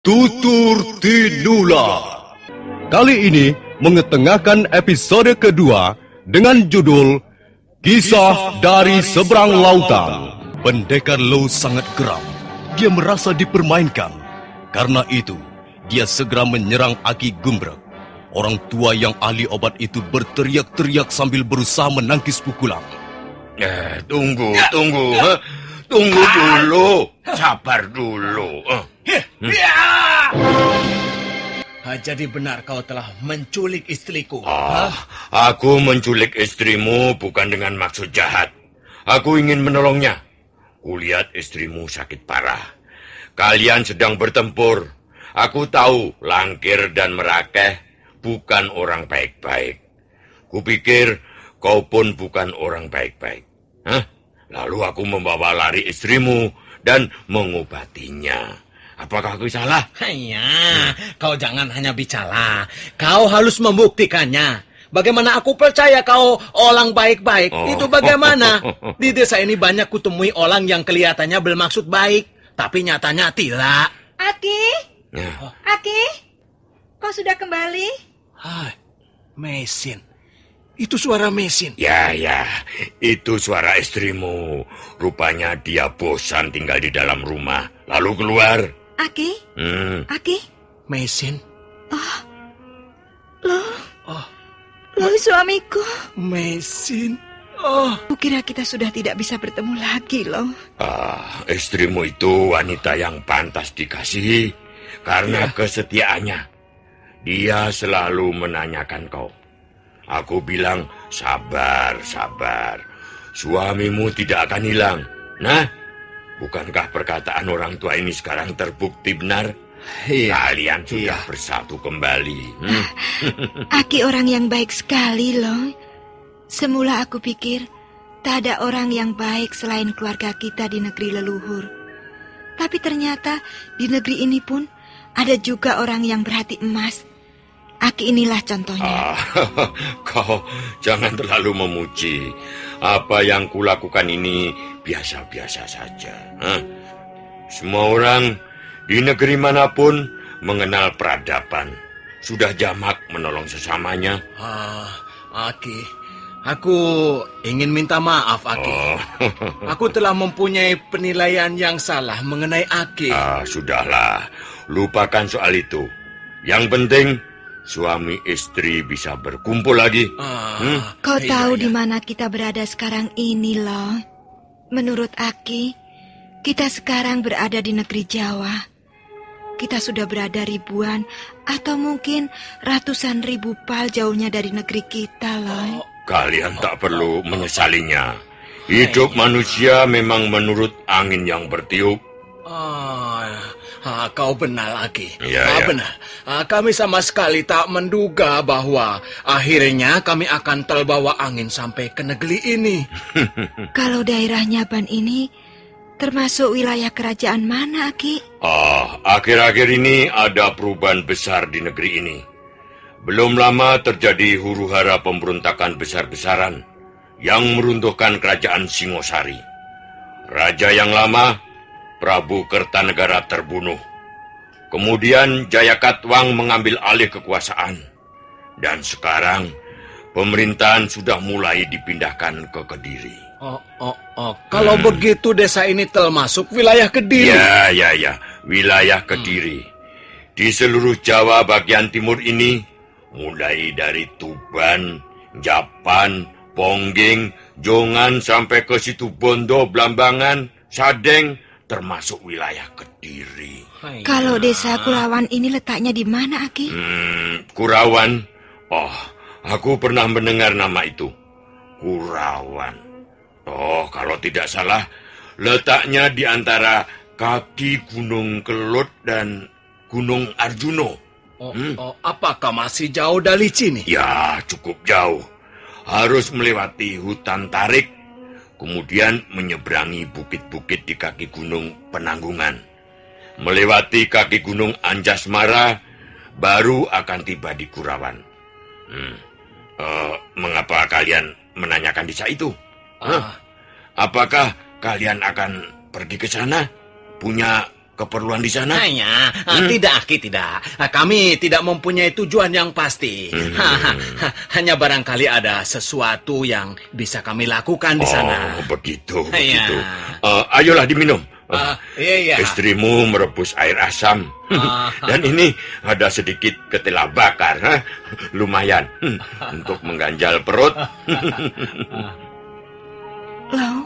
Tutur Tinula. Kali ini mengetengahkan episode kedua dengan judul Kisah dari Seberang Lautan. Pendekar Lo sangat geram. Dia merasa dipermainkan. Karena itu, dia segera menyerang Aki Gumbrek. Orang tua yang ahli obat itu berteriak-teriak sambil berusaha menangkis pukulan. Tunggu dulu. Sabar dulu. Jadi benar kau telah menculik istriku. Aku menculik istrimu bukan dengan maksud jahat. Aku ingin menolongnya. Kulihat istrimu sakit parah. Kalian sedang bertempur. Aku tahu Langkir dan Merakeh bukan orang baik-baik. Kupikir kau pun bukan orang baik-baik. Lalu aku membawa lari istrimu dan mengobatinya. Apakah aku salah? Kau jangan hanya bicara. Kau harus membuktikannya. Bagaimana aku percaya kau orang baik-baik? Itu bagaimana? Di desa ini banyak kutemui orang yang kelihatannya bermaksud baik, tapi nyatanya tidak. Aki? Aki? Kau sudah kembali? Hai, Mesin. Itu suara Mesin. Ya, itu suara istrimu. Rupanya dia bosan tinggal di dalam rumah, lalu keluar. Aki? Aki? Mesin. Lo suamiku. Mesin. Kukira kita sudah tidak bisa bertemu lagi, loh. Istrimu itu wanita yang pantas dikasihi karena kesetiaannya. Dia selalu menanyakan kau. Aku bilang, sabar. Suamimu tidak akan hilang. Nah, bukankah perkataan orang tua ini sekarang terbukti benar? Kalian sudah bersatu kembali. Aki orang yang baik sekali, loh. Semula aku pikir tak ada orang yang baik selain keluarga kita di negeri leluhur. Tapi ternyata di negeri ini pun ada juga orang yang berhati emas. Aki inilah contohnya. Kau jangan terlalu memuji. Apa yang kulakukan ini biasa-biasa saja. Semua orang di negeri manapun mengenal peradaban. Sudah jamak menolong sesamanya. Aki, aku ingin minta maaf, Aki. Aku telah mempunyai penilaian yang salah mengenai Aki. Sudahlah, lupakan soal itu. Yang penting suami istri bisa berkumpul lagi. Kau tahu di mana kita berada sekarang ini, loh. Menurut Aki, kita sekarang berada di negeri Jawa. Kita sudah berada ribuan atau mungkin ratusan ribu pal jauhnya dari negeri kita, loh. Kalian tak perlu menyesalinya. Hidup manusia memang menurut angin yang bertiup. Kau benar, Aki. Benar. Kami sama sekali tak menduga bahwa akhirnya kami akan terbawa angin sampai ke negeri ini. Kalau daerah Nyaban ini termasuk wilayah kerajaan mana, Aki? Akhir-akhir ini ada perubahan besar di negeri ini. Belum lama terjadi huru-hara pemberontakan besar-besaran yang meruntuhkan kerajaan Singosari. Raja yang lama, Prabu Kertanegara, terbunuh. Kemudian Jayakatwang mengambil alih kekuasaan. Dan sekarang pemerintahan sudah mulai dipindahkan ke Kediri. Kalau begitu desa ini termasuk wilayah Kediri. Ya, wilayah Kediri. Di seluruh Jawa bagian timur ini, mulai dari Tuban, Japan, Pongging, Jongan sampai ke Situbondo, Blambangan, Sadeng, termasuk wilayah Kediri. Kalau desa Kurawan ini letaknya di mana, Aki? Kurawan? Aku pernah mendengar nama itu. Kurawan. Kalau tidak salah, letaknya di antara kaki Gunung Kelut dan Gunung Arjuno. Apakah masih jauh dari sini? Ya, cukup jauh. Harus melewati hutan tarik, kemudian menyeberangi bukit-bukit di kaki Gunung Penanggungan. Melewati kaki Gunung Anjasmara, baru akan tiba di Kurawan. Mengapa kalian menanyakan desa itu? Apakah kalian akan pergi ke sana? Punya keperluan di sana? Tidak, Aki, tidak. Kami tidak mempunyai tujuan yang pasti. Hanya barangkali ada sesuatu yang bisa kami lakukan di sana. Oh, begitu. Ayolah diminum. Iya. Istrimu merebus air asam. Dan ini ada sedikit ketela bakar. Lumayan untuk mengganjal perut. Loh,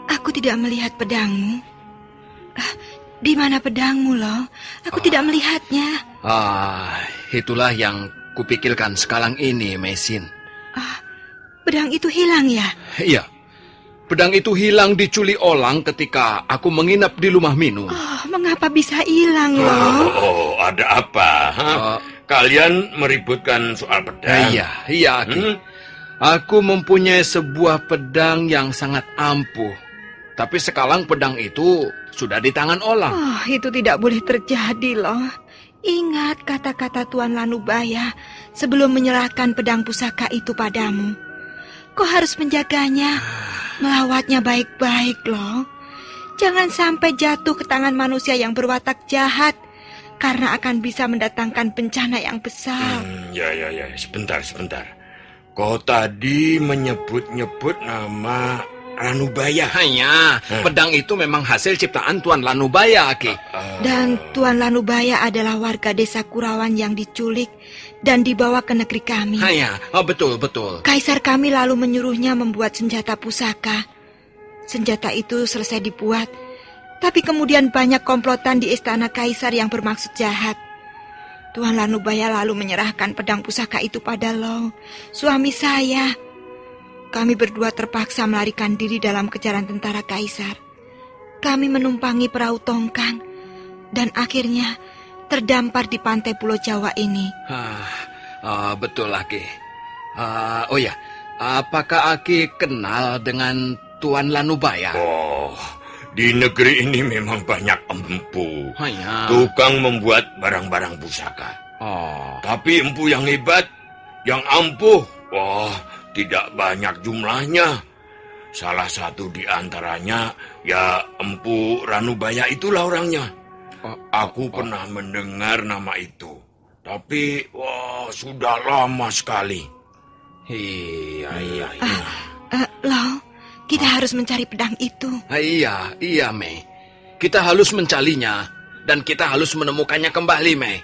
aku tidak melihat pedangmu. Di mana pedangmu, Loh? Aku tidak melihatnya. Itulah yang kupikirkan sekarang ini, Mesin. Pedang itu hilang ya? Iya. Pedang itu hilang diculik orang ketika aku menginap di rumah Minu. Mengapa bisa hilang, Loh? Ada apa? Kalian meributkan soal pedang? Iya, Aki. Aku mempunyai sebuah pedang yang sangat ampuh. Tapi sekarang pedang itu sudah di tangan orang. Itu tidak boleh terjadi, Loh. Ingat kata-kata Tuan Lanubaya sebelum menyerahkan pedang pusaka itu padamu. Kau harus menjaganya, melawatnya baik-baik, Loh. Jangan sampai jatuh ke tangan manusia yang berwatak jahat, karena akan bisa mendatangkan bencana yang besar. Ya. Sebentar. Kau tadi menyebut-nyebut nama Lanubaya. Pedang itu memang hasil ciptaan Tuan Lanubaya, Aki. Dan Tuan Lanubaya adalah warga desa Kurawan yang diculik dan dibawa ke negeri kami. Betul. Kaisar kami lalu menyuruhnya membuat senjata pusaka. Senjata itu selesai dibuat, tapi kemudian banyak komplotan di istana kaisar yang bermaksud jahat. Tuan Lanubaya lalu menyerahkan pedang pusaka itu pada Long, suami saya. Kami berdua terpaksa melarikan diri dalam kejaran tentara kaisar. Kami menumpangi perahu tongkang dan akhirnya terdampar di pantai Pulau Jawa ini. Betul, Aki. Apakah Aki kenal dengan Tuan Lanubaya? Di negeri ini memang banyak empu. Tukang membuat barang-barang pusaka. Tapi empu yang hebat, yang ampuh, tidak banyak jumlahnya. Salah satu di antaranya, ya Empu Ranubaya itulah orangnya. Aku pernah mendengar nama itu. Tapi, sudah lama sekali. Iya. Loh, kita harus mencari pedang itu. Iya, Mei. Kita harus mencarinya, dan kita harus menemukannya kembali, Mei.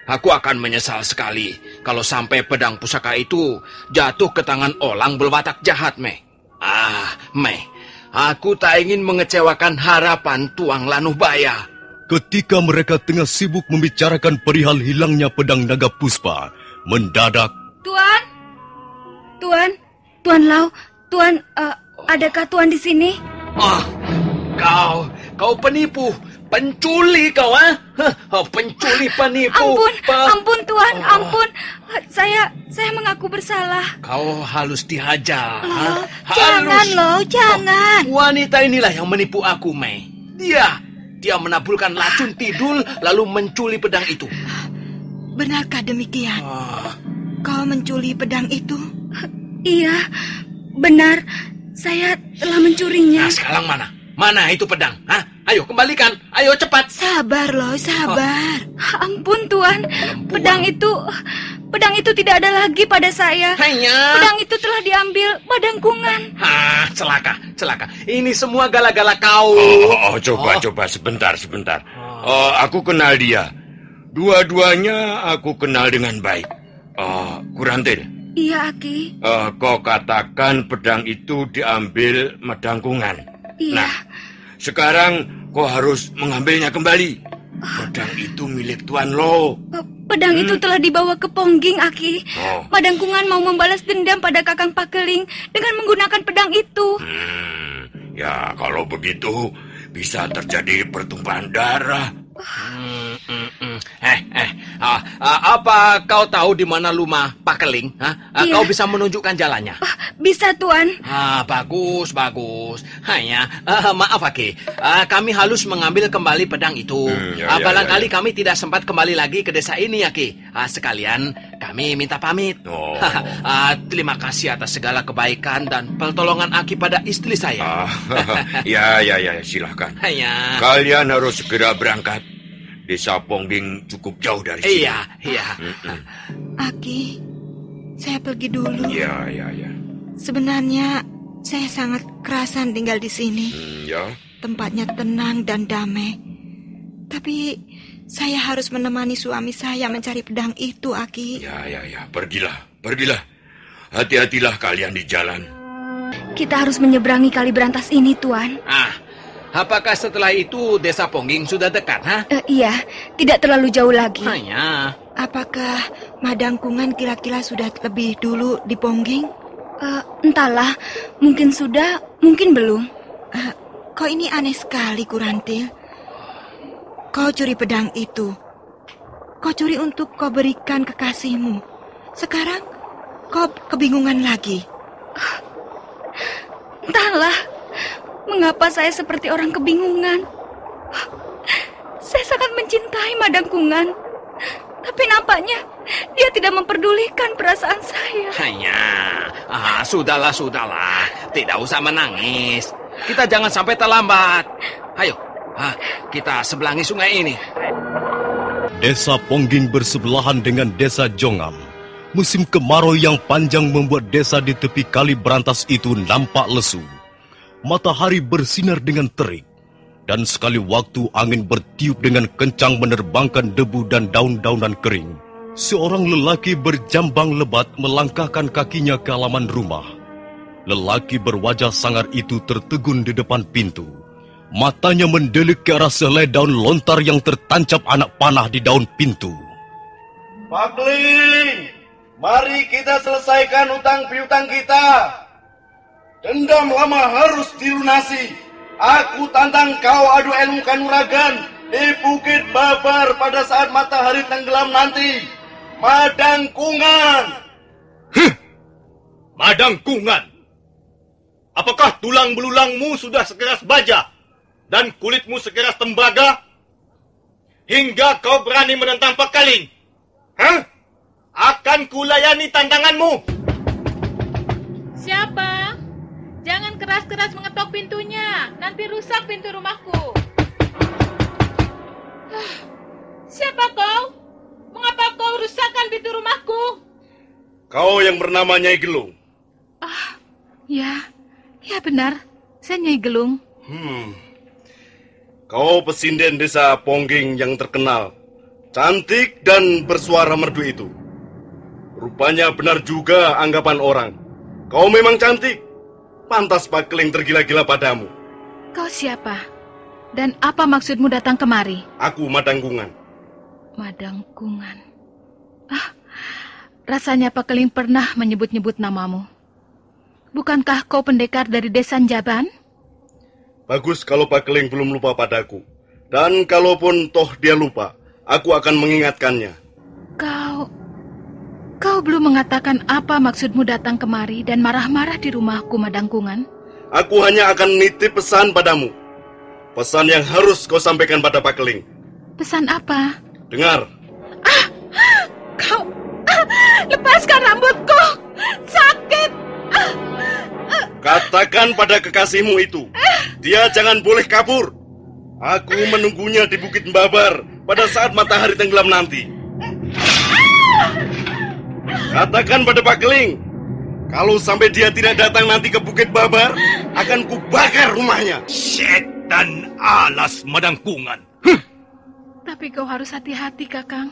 Aku akan menyesal sekali kalau sampai pedang pusaka itu jatuh ke tangan orang berwatak jahat, Mei. Mei, aku tak ingin mengecewakan harapan Tuan Lanubaya. Ketika mereka tengah sibuk membicarakan perihal hilangnya pedang naga puspa, mendadak... Tuan Lau, adakah Tuan di sini? Kau penipu, pencuri kau, pencuri penipu. Ampun Tuan, ampun. Saya mengaku bersalah. Kau harus dihajar. Jangan, Loh, jangan. Wanita inilah yang menipu aku, Mei. Dia menaburkan racun tidur lalu mencuri pedang itu. Benarkah demikian? Kau mencuri pedang itu? Iya, benar. Saya telah mencurinya. Sekarang mana? Mana itu pedang? Ayo kembalikan. Ayo cepat. Sabar, Loh, sabar. Ampun Tuan. Pedang itu tidak ada lagi pada saya. Pedang itu telah diambil Madangkungan. Celaka. Ini semua gala-gala kau. Coba sebentar. Aku kenal dia. Dua-duanya aku kenal dengan baik. Kurantil. Iya, Aki. Kau katakan pedang itu diambil Madangkungan. Iya. Nah, sekarang kau harus mengambilnya kembali. Pedang itu milik Tuan Lo. Pedang itu telah dibawa ke Pongging, Aki. Madangkungan mau membalas dendam pada Kakang Pakeling dengan menggunakan pedang itu. Ya, kalau begitu bisa terjadi pertumpahan darah. Apa kau tahu di mana rumah Pakeling? Iya. Kau bisa menunjukkan jalannya? Bisa, Tuan. Bagus. Maaf, Aki. Kami harus mengambil kembali pedang itu. Barangkali kami tidak sempat kembali lagi ke desa ini, Aki. Sekalian Kami minta pamit. Oh. Terima kasih atas segala kebaikan dan pertolongan Aki pada istri saya. Ya, silahkan. Ya. Kalian harus segera berangkat. Desa Pongging cukup jauh dari sini. Iya. Aki, saya pergi dulu. Ya. Sebenarnya saya sangat kerasan tinggal di sini. Ya. Tempatnya tenang dan damai. Tapi saya harus menemani suami saya mencari pedang itu, Aki. Ya. Pergilah. Hati-hatilah kalian di jalan. Kita harus menyeberangi kali berantas ini, Tuan. Apakah setelah itu Desa Pongging sudah dekat, Iya, tidak terlalu jauh lagi. Hanya. Apakah Madangkungan kira-kira sudah lebih dulu di Pongging? Entahlah, mungkin sudah, mungkin belum. Kau ini aneh sekali, Kurantil. Kau curi pedang itu. Kau curi untuk kau berikan kekasihmu. Sekarang kau kebingungan lagi. Entahlah, mengapa saya seperti orang kebingungan. Saya sangat mencintai Madangkungan. Tapi nampaknya dia tidak memperdulikan perasaan saya. Hanya. Sudahlah. Tidak usah menangis. Kita jangan sampai terlambat. Ayo. Kita seberangi sungai ini. Desa Pongging bersebelahan dengan Desa Jongam. Musim kemarau yang panjang membuat desa di tepi kali berantas itu nampak lesu. Matahari bersinar dengan terik. Dan sekali waktu angin bertiup dengan kencang menerbangkan debu dan daun-daunan kering. Seorang lelaki berjambang lebat melangkahkan kakinya ke halaman rumah. Lelaki berwajah sangar itu tertegun di depan pintu. Matanya mendelik ke arah sehelai daun lontar yang tertancap anak panah di daun pintu. Pak Kling, mari kita selesaikan utang piutang kita. Dendam lama harus dilunasi. Aku tantang kau adu ilmu kanuragan di Bukit Babar pada saat matahari tenggelam nanti. Madangkungan. Madangkungan. Apakah tulang belulangmu sudah sekeras baja dan kulitmu sekeras tembaga hingga kau berani menentang Pak Kaling? Akan kulayani tantanganmu. Siapa? Jangan keras-keras mengetok pintunya. Nanti rusak pintu rumahku. Siapa kau? Mengapa kau rusakkan pintu rumahku? Kau yang bernama Nyai Gelung. Ya benar. Saya Nyai Gelung. Kau pesinden desa Pongging yang terkenal. Cantik dan bersuara merdu itu. Rupanya benar juga anggapan orang. Kau memang cantik. Pantas Pak Kling tergila-gila padamu. Kau siapa? Dan apa maksudmu datang kemari? Aku Madangkungan. Madangkungan. Rasanya Pak Keling pernah menyebut-nyebut namamu. Bukankah kau pendekar dari desa Jaban? Bagus kalau Pak Keling belum lupa padaku. Dan kalaupun toh dia lupa, aku akan mengingatkannya. Kau belum mengatakan apa maksudmu datang kemari dan marah-marah di rumahku, Madangkungan. Aku hanya akan nitip pesan padamu. Pesan yang harus kau sampaikan pada Pak Keling. Pesan apa? Dengar. Kau lepaskan rambutku. Sakit. Katakan pada kekasihmu itu, dia jangan boleh kabur. Aku menunggunya di Bukit Babar pada saat matahari tenggelam nanti. Katakan pada Pak Keling, kalau sampai dia tidak datang nanti ke Bukit Babar, akan kubakar rumahnya. Setan alas Madangkungan. Tapi kau harus hati-hati, Kakang.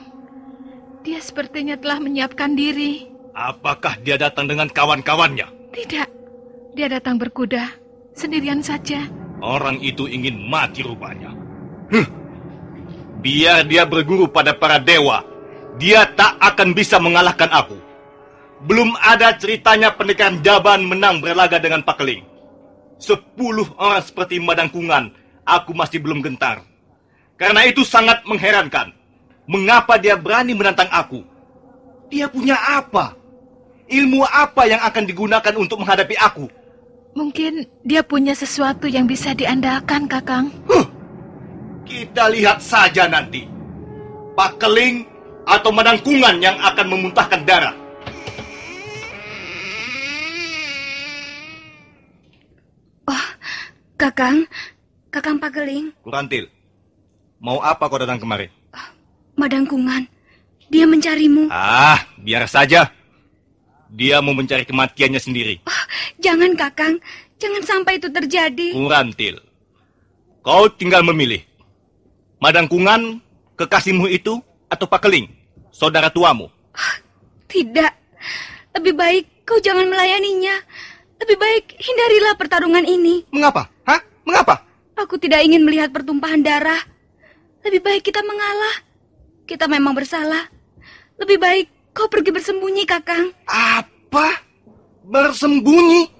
Dia sepertinya telah menyiapkan diri. Apakah dia datang dengan kawan-kawannya? Tidak, dia datang berkuda, sendirian saja. Orang itu ingin mati rupanya. Biar dia berguru pada para dewa, dia tak akan bisa mengalahkan aku. Belum ada ceritanya pendekar Jaban menang berlaga dengan Pak Keling. 10 orang seperti Madangkungan, aku masih belum gentar. Karena itu sangat mengherankan. Mengapa dia berani menantang aku? Dia punya apa? Ilmu apa yang akan digunakan untuk menghadapi aku? Mungkin dia punya sesuatu yang bisa diandalkan, Kakang. Kita lihat saja nanti. Pak Keling atau Madangkungan yang akan memuntahkan darah? Oh, Kakang Pageling. Kurantil, mau apa kau datang kemari? Madangkungan, dia mencarimu. Biar saja. Dia mau mencari kematiannya sendiri. Jangan, Kakang. Jangan sampai itu terjadi. Kurantil, kau tinggal memilih. Madangkungan, kekasihmu itu, atau Pakeling, saudara tuamu? Tidak. Lebih baik kau jangan melayaninya. Lebih baik hindarilah pertarungan ini. Mengapa? Mengapa? Aku tidak ingin melihat pertumpahan darah. Lebih baik kita mengalah. Kita memang bersalah. Lebih baik kau pergi bersembunyi, Kakang. Apa? Bersembunyi?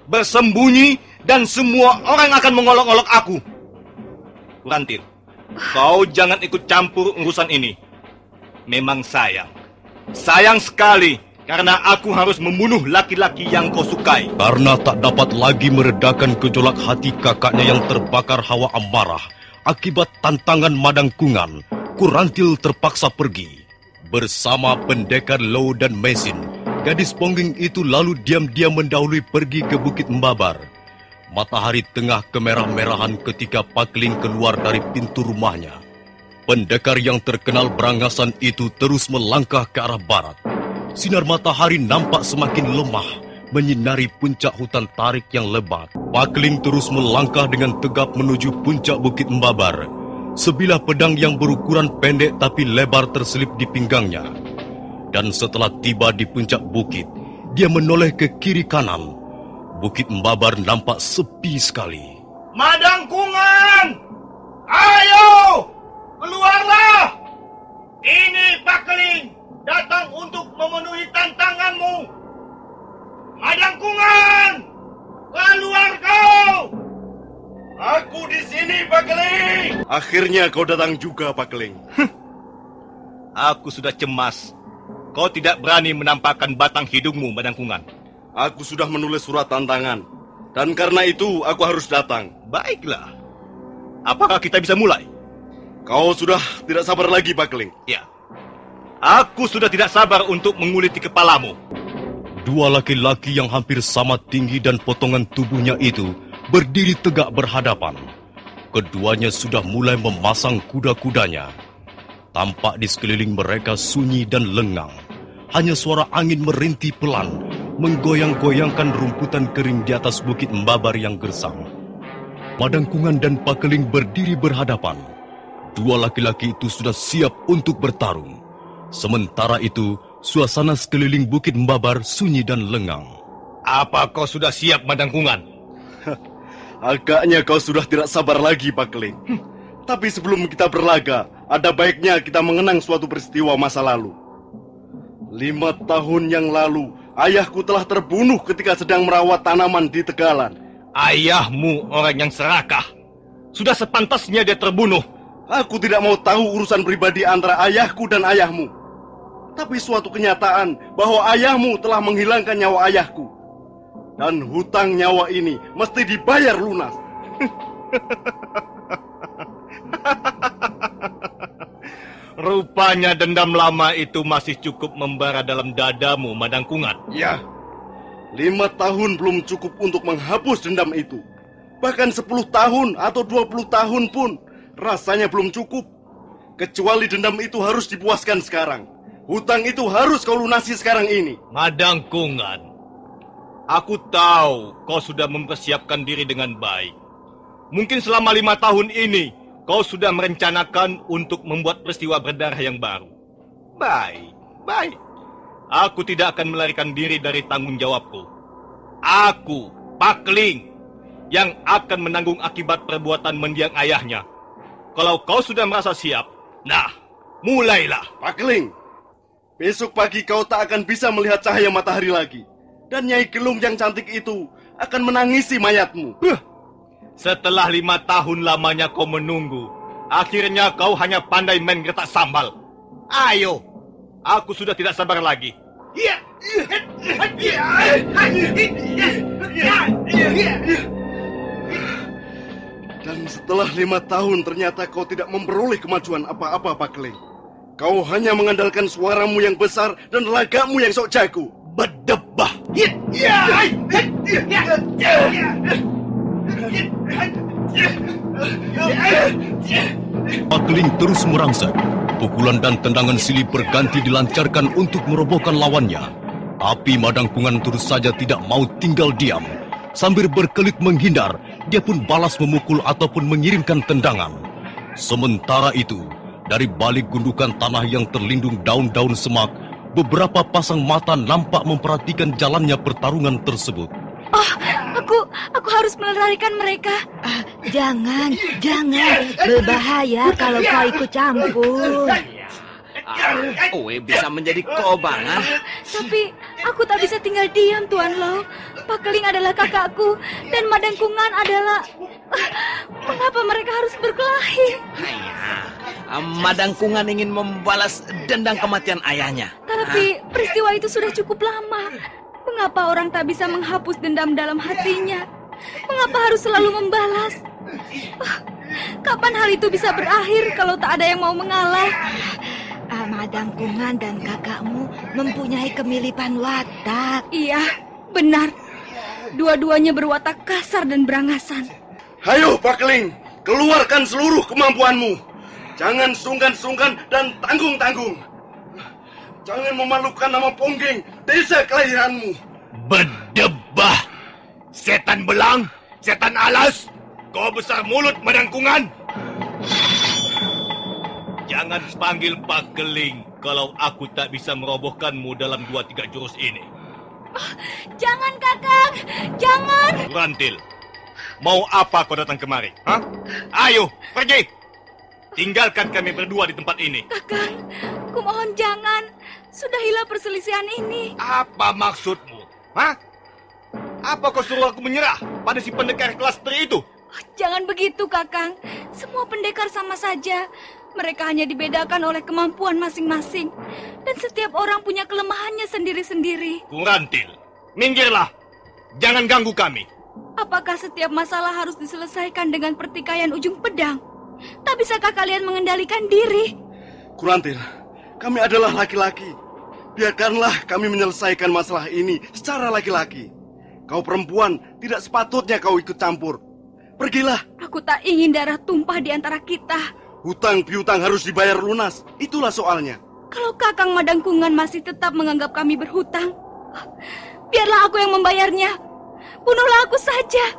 Bersembunyi dan semua orang akan mengolok-olok aku. Kurantil, kau jangan ikut campur urusan ini. Memang sayang. Sayang sekali karena aku harus membunuh laki-laki yang kau sukai. Karena tak dapat lagi meredakan gejolak hati kakaknya yang terbakar hawa amarah akibat tantangan Madangkungan, Kurantil terpaksa pergi. Bersama pendekar Low dan Mesin, gadis Pongging itu lalu diam-diam mendahului pergi ke Bukit Mbabar. Matahari tengah kemerah-merahan ketika Pakeling keluar dari pintu rumahnya. Pendekar yang terkenal berangasan itu terus melangkah ke arah barat. Sinar matahari nampak semakin lemah, menyinari puncak hutan tarik yang lebat. Pakeling terus melangkah dengan tegap menuju puncak Bukit Mbabar. Sebilah pedang yang berukuran pendek tapi lebar terselip di pinggangnya. Dan setelah tiba di puncak bukit, dia menoleh ke kiri kanan. Bukit Mbabar nampak sepi sekali. Madangkungan! Ayo! Keluarlah! Ini Pakeling datang untuk memenuhi tantanganmu. Madangkungan! Keluar kau! Aku di sini, Pakeling. Akhirnya kau datang juga, Pakeling. Aku sudah cemas. Kau tidak berani menampakkan batang hidungmu, Madangkungan. Aku sudah menulis surat tantangan. Dan karena itu, aku harus datang. Baiklah. Apakah kita bisa mulai? Kau sudah tidak sabar lagi, Pakeling? Ya. Aku sudah tidak sabar untuk menguliti kepalamu. Dua laki-laki yang hampir sama tinggi dan potongan tubuhnya itu berdiri tegak berhadapan. Keduanya sudah mulai memasang kuda-kudanya. Tampak di sekeliling mereka sunyi dan lengang. Hanya suara angin merintih pelan, menggoyang-goyangkan rumputan kering di atas Bukit Mbabar yang gersang. Madangkungan dan Pakeling berdiri berhadapan. Dua laki-laki itu sudah siap untuk bertarung. Sementara itu, suasana sekeliling Bukit Mbabar sunyi dan lengang. Apa kau sudah siap, Madangkungan? Agaknya kau sudah tidak sabar lagi, Pakeling. Tapi sebelum kita berlaga, ada baiknya kita mengenang suatu peristiwa masa lalu. 5 tahun yang lalu, ayahku telah terbunuh ketika sedang merawat tanaman di Tegalan. Ayahmu orang yang serakah. Sudah sepantasnya dia terbunuh. Aku tidak mau tahu urusan pribadi antara ayahku dan ayahmu. Tapi suatu kenyataan bahwa ayahmu telah menghilangkan nyawa ayahku. Dan hutang nyawa ini mesti dibayar lunas. Rupanya dendam lama itu masih cukup membara dalam dadamu, Madangkungan. Ya, 5 tahun belum cukup untuk menghapus dendam itu. Bahkan 10 tahun atau 20 tahun pun rasanya belum cukup. Kecuali dendam itu harus dipuaskan sekarang. Hutang itu harus kau lunasi sekarang ini. Madangkungan, aku tahu kau sudah mempersiapkan diri dengan baik. Mungkin selama 5 tahun ini kau sudah merencanakan untuk membuat peristiwa berdarah yang baru. Baik. Aku tidak akan melarikan diri dari tanggung jawabku. Aku, Pakeling, yang akan menanggung akibat perbuatan mendiang ayahnya. Kalau kau sudah merasa siap, nah, mulailah. Pakeling, besok pagi kau tak akan bisa melihat cahaya matahari lagi. Dan Nyai Gelung yang cantik itu akan menangisi mayatmu. Setelah 5 tahun lamanya kau menunggu, akhirnya kau hanya pandai main gertak sambal. Ayo, aku sudah tidak sabar lagi. Dan setelah 5 tahun ternyata kau tidak memperoleh kemajuan apa-apa, Pakeling. Kau hanya mengandalkan suaramu yang besar dan lagamu yang sok jago. Berdebah. Pakling terus merangsek. Pukulan dan tendangan silih berganti dilancarkan untuk merobohkan lawannya. Tapi Madangkungan terus saja tidak mau tinggal diam. Sambil berkelit menghindar, dia pun balas memukul ataupun mengirimkan tendangan. Sementara itu, dari balik gundukan tanah yang terlindung daun-daun semak, beberapa pasang mata nampak memperhatikan jalannya pertarungan tersebut. Oh, aku harus melarikan mereka. Jangan. Berbahaya kalau kau ikut campur. Owe bisa menjadi kobangan. Tapi aku tak bisa tinggal diam, Tuan Lo. Pakling adalah kakakku dan Madangkungan adalah... Mengapa mereka harus berkelahi? Madangkungan ingin membalas dendam kematian ayahnya. Tapi peristiwa itu sudah cukup lama. Mengapa orang tak bisa menghapus dendam dalam hatinya? Mengapa harus selalu membalas? Kapan hal itu bisa berakhir kalau tak ada yang mau mengalah? Madangkungan dan kakakmu mempunyai kemiripan watak. Iya, benar. Dua-duanya berwatak kasar dan berangasan. Hayo Pakling, keluarkan seluruh kemampuanmu. Jangan sungkan-sungkan dan tanggung-tanggung. Jangan memalukan nama Ponggeng, desa kelahiranmu. Berdebah. Setan belang, setan alas. Kau besar mulut, Madangkungan. Jangan panggil Pakling kalau aku tak bisa merobohkanmu dalam 2-3 jurus ini. Jangan, Kakang! Jangan! Kurantil, mau apa kau datang kemari? Hah? Ayo, pergi! Tinggalkan kami berdua di tempat ini. Kakang, kumohon jangan. Sudahilah perselisihan ini. Apa maksudmu? Hah? Apa kau suruh aku menyerah pada si pendekar kelas 3 itu? Jangan begitu, Kakang. Semua pendekar sama saja. Mereka hanya dibedakan oleh kemampuan masing-masing. Dan setiap orang punya kelemahannya sendiri-sendiri. Kurantil, minggirlah. Jangan ganggu kami. Apakah setiap masalah harus diselesaikan dengan pertikaian ujung pedang? Tak bisakah kalian mengendalikan diri? Kurantil, kami adalah laki-laki. Biarkanlah kami menyelesaikan masalah ini secara laki-laki. Kau perempuan, tidak sepatutnya kau ikut campur. Pergilah. Aku tak ingin darah tumpah di antara kita. Hutang piutang harus dibayar lunas. Itulah soalnya. Kalau Kakang Madangkungan masih tetap menganggap kami berhutang, biarlah aku yang membayarnya. Bunuhlah aku saja.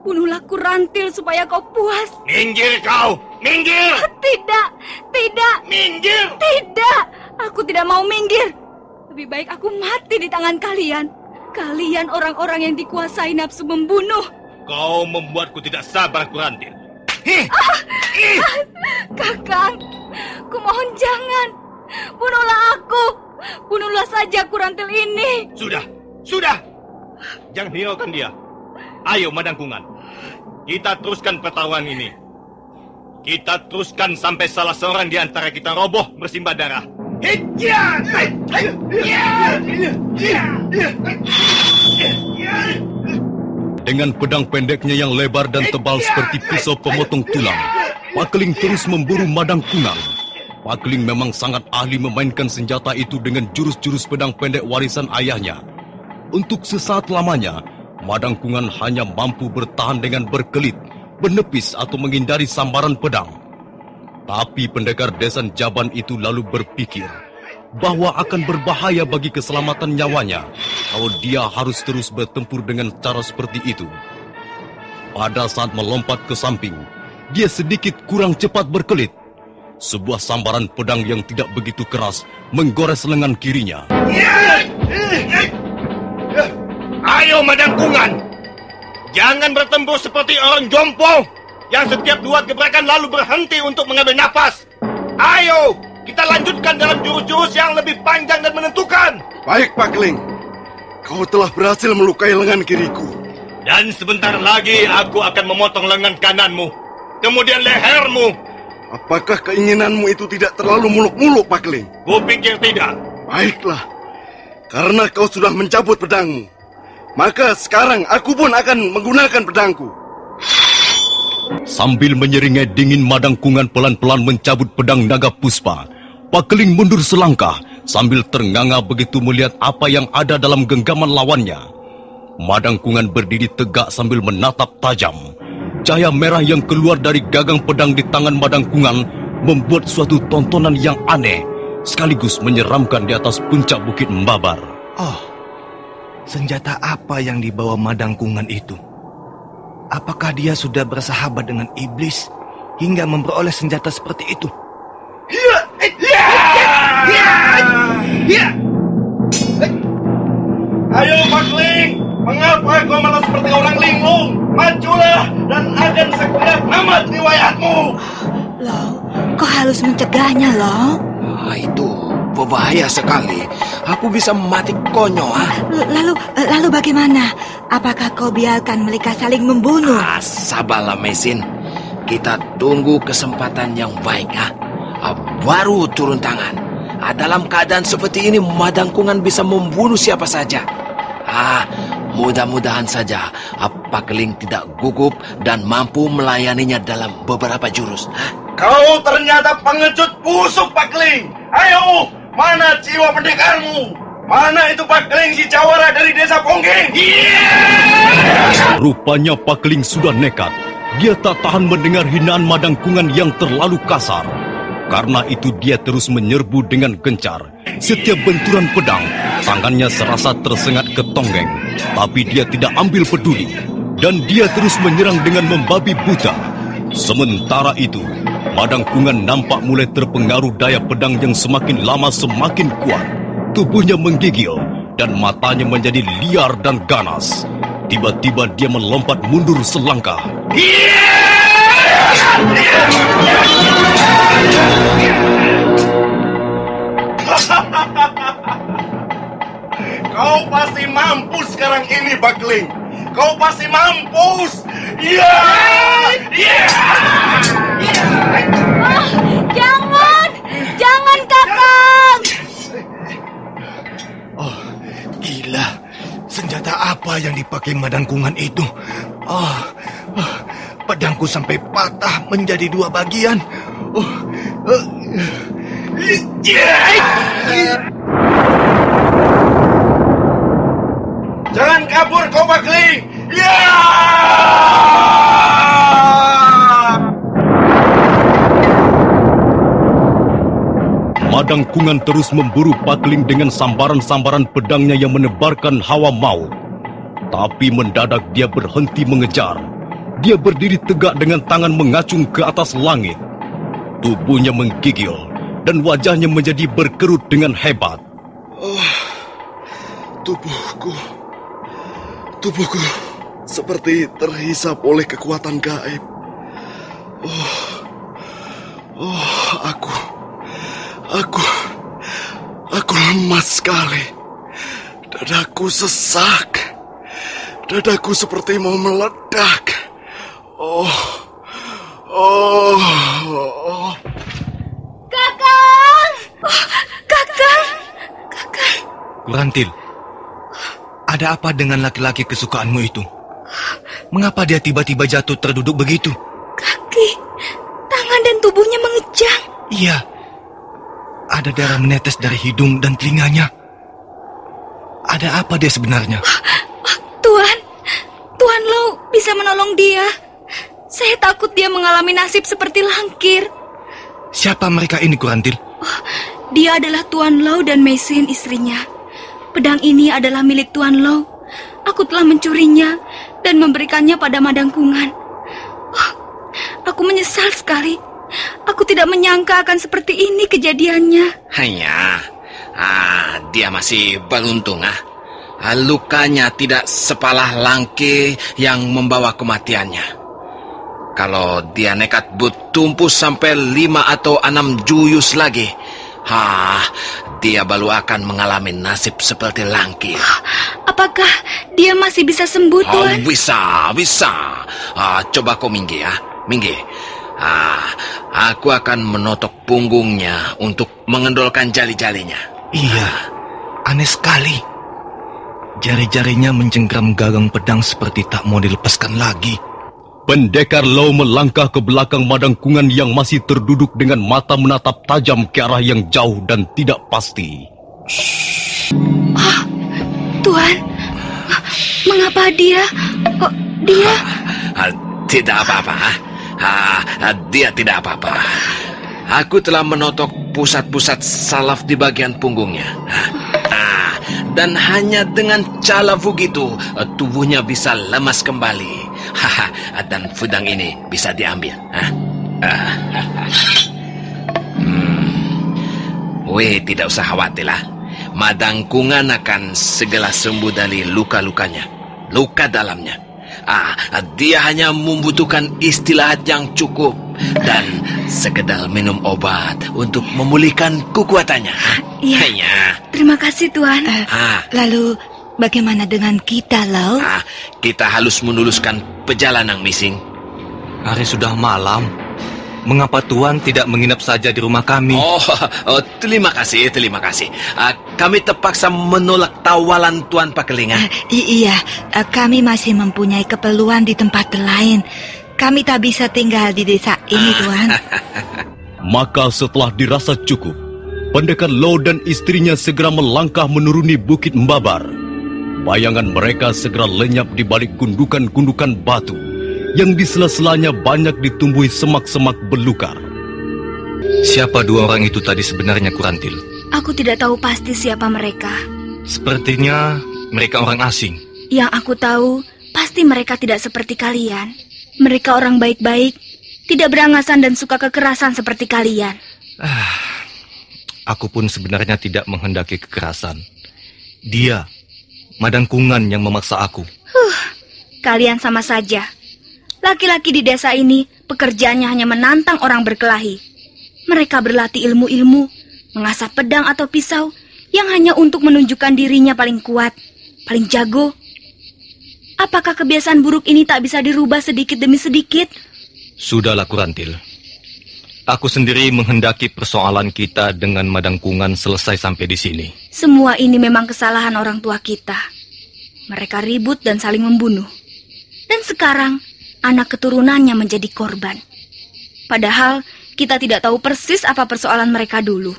Bunuhlah Kurantil supaya kau puas. Minggir kau! Minggir! Tidak! Minggir! Tidak! Aku tidak mau minggir. Lebih baik aku mati di tangan kalian. Kalian orang-orang yang dikuasai nafsu membunuh. Kau membuatku tidak sabar, Kurantil. Kakang, kumohon jangan. Bunuhlah aku. Bunuhlah saja Kurantil ini. Sudah. Jangan hiraukan dia. Ayo, Madangkungan. Kita teruskan pertarungan ini. Kita teruskan sampai salah seorang di antara kita roboh bersimbah darah. Dengan pedang pendeknya yang lebar dan tebal seperti pisau pemotong tulang, Pakling terus memburu Madangkungan. Pakling memang sangat ahli memainkan senjata itu dengan jurus-jurus pedang pendek warisan ayahnya. Untuk sesaat lamanya, Madangkungan hanya mampu bertahan dengan berkelit, menepis atau menghindari sambaran pedang. Tapi pendekar Desan Jaban itu lalu berpikir bahwa akan berbahaya bagi keselamatan nyawanya kalau dia harus terus bertempur dengan cara seperti itu. Pada saat melompat ke samping, dia sedikit kurang cepat berkelit. Sebuah sambaran pedang yang tidak begitu keras menggores lengan kirinya. Ayo Madangkungan, jangan bertempur seperti orang jompo yang setiap dua gebrakan lalu berhenti untuk mengambil nafas. Ayo, kita lanjutkan dalam jurus-jurus yang lebih panjang dan menentukan. Baik, Pakling. Kau telah berhasil melukai lengan kiriku. Dan sebentar lagi aku akan memotong lengan kananmu, kemudian lehermu. Apakah keinginanmu itu tidak terlalu muluk-muluk, Pakling? Kupikir tidak. Baiklah. Karena kau sudah mencabut pedangmu, maka sekarang aku pun akan menggunakan pedangku. Sambil menyeringai dingin, Madangkungan pelan-pelan mencabut pedang naga puspa. Pakeling mundur selangkah sambil ternganga begitu melihat apa yang ada dalam genggaman lawannya. Madangkungan berdiri tegak sambil menatap tajam. Cahaya merah yang keluar dari gagang pedang di tangan Madangkungan membuat suatu tontonan yang aneh, sekaligus menyeramkan di atas puncak Bukit Mbabar. Oh, senjata apa yang dibawa Madangkungan itu? Apakah dia sudah bersahabat dengan iblis hingga memperoleh senjata seperti itu? Ayo Pakling, mengapa kau malah seperti orang linglung? Majulah dan akan segera tamat riwayatmu. Loh, kau halus mencegahnya, loh. Itu berbahaya sekali. Aku bisa mati konyol. Lalu bagaimana? Apakah kau biarkan mereka saling membunuh? Sabarlah Mesin. Kita tunggu kesempatan yang baik. Baru turun tangan. Dalam keadaan seperti ini Madangkungan bisa membunuh siapa saja. Mudah-mudahan saja Pakeling tidak gugup dan mampu melayaninya dalam beberapa jurus. Kau ternyata pengecut busuk, Pakling. Ayo, mana jiwa pendekarmu? Mana itu Pakling si jawara dari desa Pongging? Rupanya Pakeling sudah nekat. Dia tak tahan mendengar hinaan Madangkungan yang terlalu kasar. Karena itu dia terus menyerbu dengan gencar. Setiap benturan pedang, tangannya serasa tersengat ke tonggeng. Tapi dia tidak ambil peduli. Dan dia terus menyerang dengan membabi buta. Sementara itu, Madangkungan nampak mulai terpengaruh daya pedang yang semakin lama semakin kuat. Tubuhnya menggigil dan matanya menjadi liar dan ganas. Tiba-tiba dia melompat mundur selangkah. Kau pasti mampus sekarang ini, Pakling. Kau pasti mampus. Jangan Kakang. Oh, gila. Senjata apa yang dipakai Madangkungan itu? Pedangku sampai patah menjadi 2 bagian. Jangan kabur kau, Pakling. Madangkungan terus memburu Pakling dengan sambaran-sambaran pedangnya yang menebarkan hawa maut. Tapi mendadak dia berhenti mengejar. Dia berdiri tegak dengan tangan mengacung ke atas langit. Tubuhnya menggigil dan wajahnya menjadi berkerut dengan hebat. Tubuhku seperti terhisap oleh kekuatan gaib. Aku lemas sekali. Dadaku sesak. Dadaku seperti mau meledak. Kakang! Kakang! Kurantil, ada apa dengan laki-laki kesukaanmu itu? Mengapa dia tiba-tiba jatuh terduduk begitu? Kaki, tangan dan tubuhnya mengejang. Iya, ada darah menetes dari hidung dan telinganya. Ada apa dia sebenarnya? Tuan Lau bisa menolong dia. Saya takut dia mengalami nasib seperti Langkir. Siapa mereka ini, Kurantil? Dia adalah Tuan Lau dan Mesin istrinya. Pedang ini adalah milik Tuan Lau. Aku telah mencurinya dan memberikannya pada Madangkungan. Aku menyesal sekali. Aku tidak menyangka akan seperti ini kejadiannya. Dia masih beruntung. Lukanya tidak separah Langkir yang membawa kematiannya. Kalau dia nekat bertumpu sampai 5 atau 6 juyus lagi, dia baru akan mengalami nasib seperti Langkir. Apakah dia masih bisa sembuh, Tuan? Bisa. Coba kau minggir, minggir. Aku akan menotok punggungnya untuk mengendolkan jari-jarinya. Iya, aneh sekali. Jari-jarinya mencengkram gagang pedang seperti tak mau dilepaskan lagi. Pendekar Lau melangkah ke belakang Madangkungan yang masih terduduk dengan mata menatap tajam ke arah yang jauh dan tidak pasti. Tuan, mengapa dia? Dia? Tidak apa-apa. Dia tidak apa-apa. Aku telah menotok pusat-pusat salaf di bagian punggungnya. Dan hanya dengan cara begitu tubuhnya bisa lemas kembali. Dan pedang ini bisa diambil. Tidak usah khawatirlah. Madangkungan akan segera sembuh dari luka-lukanya, luka dalamnya. Dia hanya membutuhkan istirahat yang cukup dan sekedar minum obat untuk memulihkan kekuatannya. Iya. Terima kasih, Tuan. Lalu bagaimana dengan kita, Lau? Kita harus meneruskan perjalanan, Mising. Hari sudah malam. Mengapa Tuan tidak menginap saja di rumah kami? Terima kasih. Kami terpaksa menolak tawaran Tuan Pakeling. Iya, kami masih mempunyai keperluan di tempat lain. Kami tak bisa tinggal di desa ini, Tuan. Maka setelah dirasa cukup, pendekar Lau dan istrinya segera melangkah menuruni Bukit Mbabar. Bayangan mereka segera lenyap di balik gundukan-gundukan batu yang di sela-selanya banyak ditumbuhi semak-semak belukar. Siapa dua orang itu tadi sebenarnya, Kurantil? Aku tidak tahu pasti siapa mereka. Sepertinya mereka orang asing. Yang aku tahu, pasti mereka tidak seperti kalian. Mereka orang baik-baik, tidak berangasan dan suka kekerasan seperti kalian. Aku pun sebenarnya tidak menghendaki kekerasan. Dia, Madangkungan yang memaksa aku. Kalian sama saja. Laki-laki di desa ini pekerjaannya hanya menantang orang berkelahi. Mereka berlatih ilmu-ilmu, mengasah pedang atau pisau yang hanya untuk menunjukkan dirinya paling kuat, paling jago. Apakah kebiasaan buruk ini tak bisa dirubah sedikit demi sedikit? Sudahlah, Kurantil. Aku sendiri menghendaki persoalan kita dengan Madangkungan selesai sampai di sini. Semua ini memang kesalahan orang tua kita. Mereka ribut dan saling membunuh. Dan sekarang anak keturunannya menjadi korban. Padahal kita tidak tahu persis apa persoalan mereka dulu.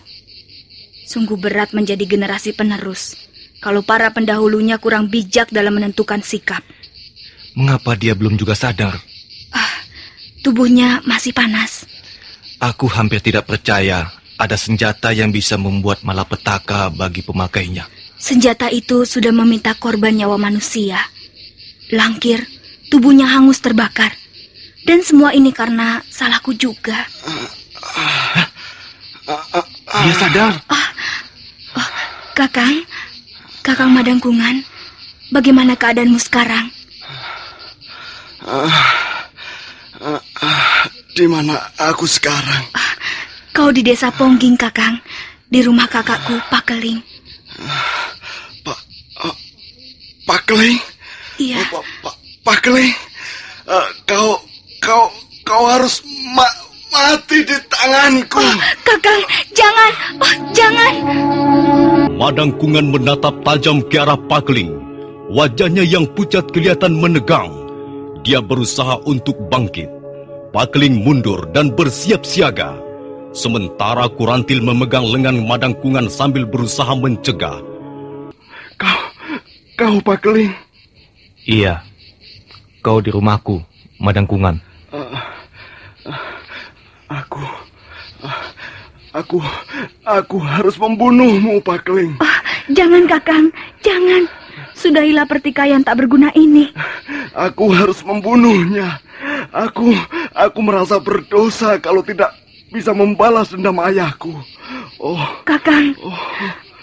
Sungguh berat menjadi generasi penerus kalau para pendahulunya kurang bijak dalam menentukan sikap. Mengapa dia belum juga sadar? Tubuhnya masih panas. Aku hampir tidak percaya ada senjata yang bisa membuat malapetaka bagi pemakainya. Senjata itu sudah meminta korban nyawa manusia. Langkir, tubuhnya hangus terbakar. Dan semua ini karena salahku juga. Dia sadar. Kakang Madangkungan, bagaimana keadaanmu sekarang? Di mana aku sekarang? Kau di desa Pongging, Kakang. Di rumah kakakku, Pakeling. Pakeling? Iya. Pakeling? Kau harus mati di tanganku. Kakang, jangan. Jangan. Madangkungan menatap tajam ke arah Pakeling. Wajahnya yang pucat kelihatan menegang. Dia berusaha untuk bangkit. Pakeling mundur dan bersiap siaga. Sementara Kurantil memegang lengan Madangkungan sambil berusaha mencegah. Kau Pakeling? Iya. Kau di rumahku, Madangkungan. Aku harus membunuhmu, Pakeling. Jangan, Kakang. Jangan. Sudahilah pertikaian tak berguna ini. Aku harus membunuhnya. Aku merasa berdosa kalau tidak bisa membalas dendam ayahku. Kakang,